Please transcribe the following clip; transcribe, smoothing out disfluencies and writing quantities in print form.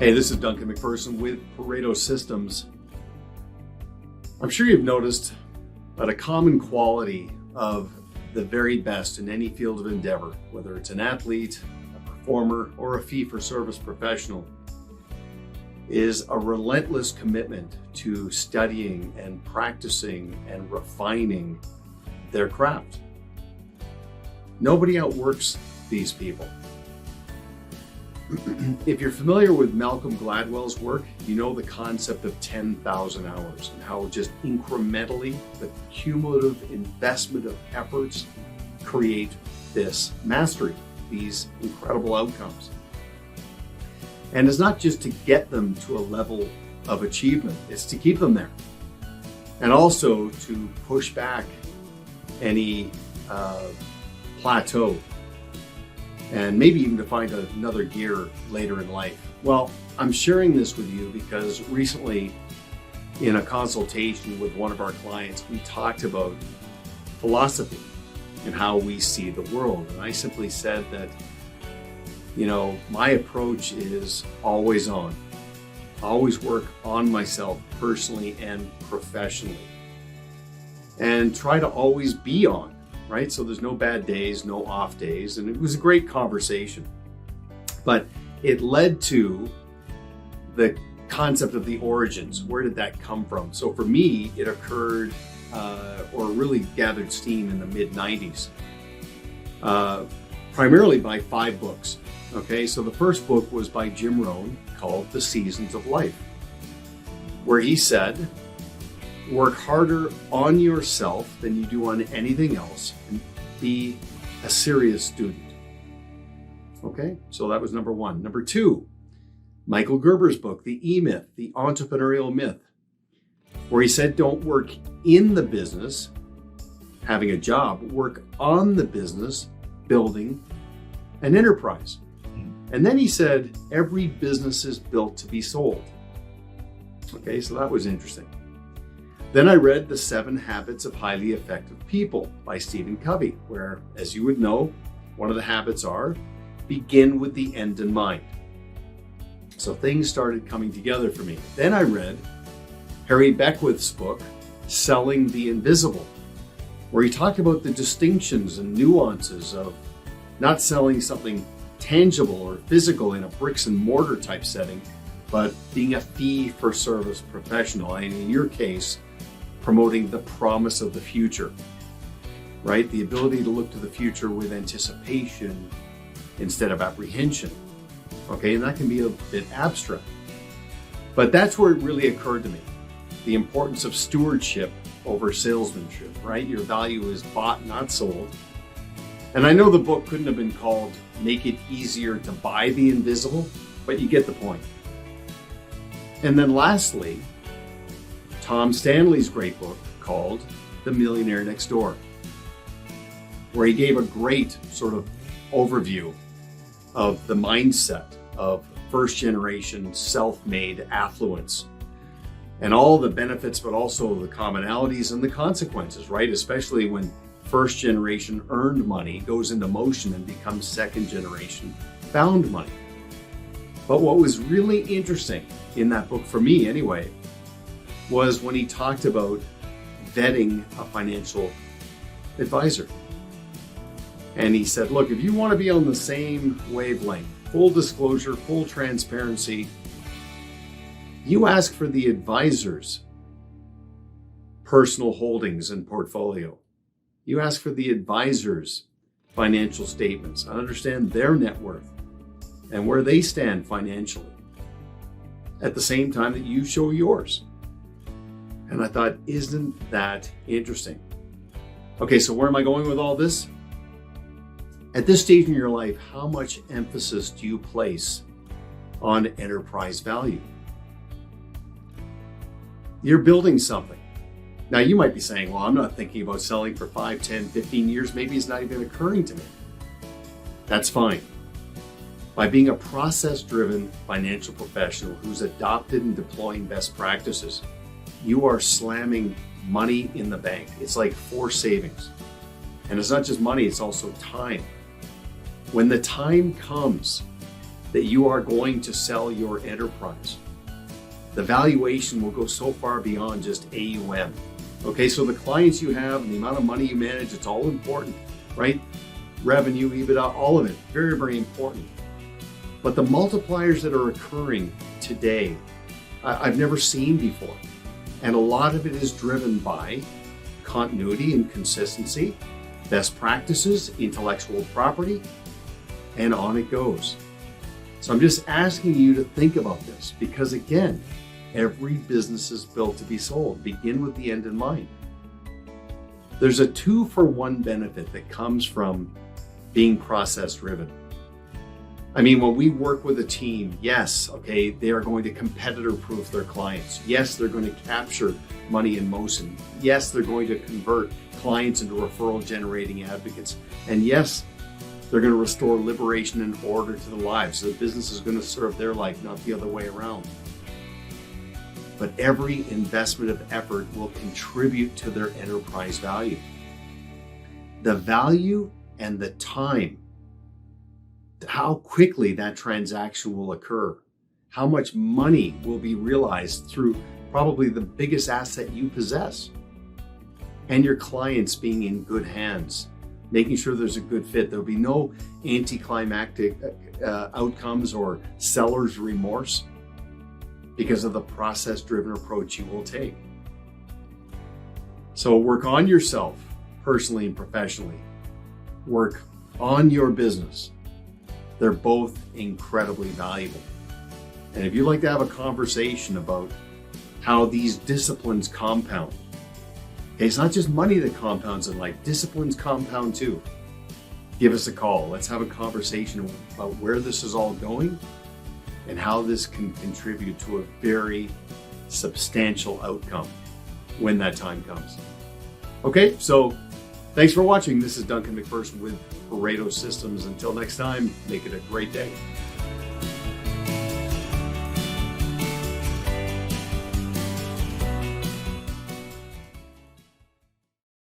Hey, this is Duncan MacPherson with Pareto Systems. I'm sure you've noticed that a common quality of the very best in any field of endeavor, whether it's an athlete, a performer, or a fee-for-service professional, is a relentless commitment to studying and practicing and refining their craft. Nobody outworks these people. If you're familiar with Malcolm Gladwell's work, you know the concept of 10,000 hours and how just incrementally the cumulative investment of efforts create this mastery, these incredible outcomes. And it's not just to get them to a level of achievement, it's to keep them there. And also to push back any plateau, and maybe even to find another gear later in life. Well, I'm sharing this with you because recently in a consultation with one of our clients, we talked about philosophy and how we see the world. And I simply said that, my approach is always on. Always work on myself personally and professionally. And try to always be on. Right? So there's no bad days, no off days. And it was a great conversation. But it led to the concept of the origins. Where did that come from? So for me, it occurred or really gathered steam in the mid-90s, primarily by 5 books. Okay, so the first book was by Jim Rohn called The Seasons of Life, where he said, work harder on yourself than you do on anything else, and be a serious student. Okay, so that was number 1. Number 2, Michael Gerber's book, The EMyth, The Entrepreneurial Myth, where he said, don't work in the business, having a job, work on the business, building an enterprise. And then he said, every business is built to be sold. Okay, so that was interesting. Then I read The 7 Habits of Highly Effective People by Stephen Covey, where, as you would know, one of the habits are, begin with the end in mind. So things started coming together for me. Then I read Harry Beckwith's book, Selling the Invisible, where he talked about the distinctions and nuances of not selling something tangible or physical in a bricks and mortar type setting, but being a fee-for-service professional, and in your case, promoting the promise of the future, right? The ability to look to the future with anticipation instead of apprehension, okay? And that can be a bit abstract. But that's where it really occurred to me, the importance of stewardship over salesmanship, right? Your value is bought, not sold. And I know the book couldn't have been called Make It Easier to Buy the Invisible, but you get the point. And then lastly, Tom Stanley's great book called The Millionaire Next Door, where he gave a great sort of overview of the mindset of first generation self-made affluence and all the benefits, but also the commonalities and the consequences, right? Especially when first generation earned money goes into motion and becomes second generation found money. But what was really interesting in that book, for me anyway, was when he talked about vetting a financial advisor. And he said, look, if you want to be on the same wavelength, full disclosure, full transparency, you ask for the advisor's personal holdings and portfolio. You ask for the advisor's financial statements and understand their net worth and where they stand financially at the same time that you show yours. And I thought, isn't that interesting? Okay, so where am I going with all this? At this stage in your life, how much emphasis do you place on enterprise value? You're building something. Now you might be saying, well, I'm not thinking about selling for 5, 10, 15 years. Maybe it's not even occurring to me. That's fine. By being a process-driven financial professional who's adopted and deploying best practices, you are slamming money in the bank. It's like forced savings. And it's not just money, it's also time. When the time comes that you are going to sell your enterprise. The valuation will go so far beyond just AUM. Okay, so the clients you have and the amount of money you manage, it's all important, right? Revenue, EBITDA, all of it, very, very important. But the multipliers that are occurring today, I've never seen before. And a lot of it is driven by continuity and consistency, best practices, intellectual property, and on it goes. So I'm just asking you to think about this because, again, every business is built to be sold. Begin with the end in mind. There's a 2-for-1 benefit that comes from being process driven. I mean, when we work with a team, yes, okay, they are going to competitor proof their clients. Yes, they're going to capture money in motion. Yes, they're going to convert clients into referral generating advocates. And yes, they're going to restore liberation and order to the lives. So the business is going to serve their life, not the other way around. But every investment of effort will contribute to their enterprise value. The value and the time, how quickly that transaction will occur, how much money will be realized through probably the biggest asset you possess, and your clients being in good hands, making sure there's a good fit. There'll be no anticlimactic outcomes or seller's remorse because of the process-driven approach you will take. So work on yourself personally and professionally. Work on your business. They're both incredibly valuable. And if you'd like to have a conversation about how these disciplines compound, okay, it's not just money that compounds in life, disciplines compound too. Give us a call. Let's have a conversation about where this is all going and how this can contribute to a very substantial outcome when that time comes. Okay, so thanks for watching. This is Duncan MacPherson with Pareto Systems. Until next time, make it a great day.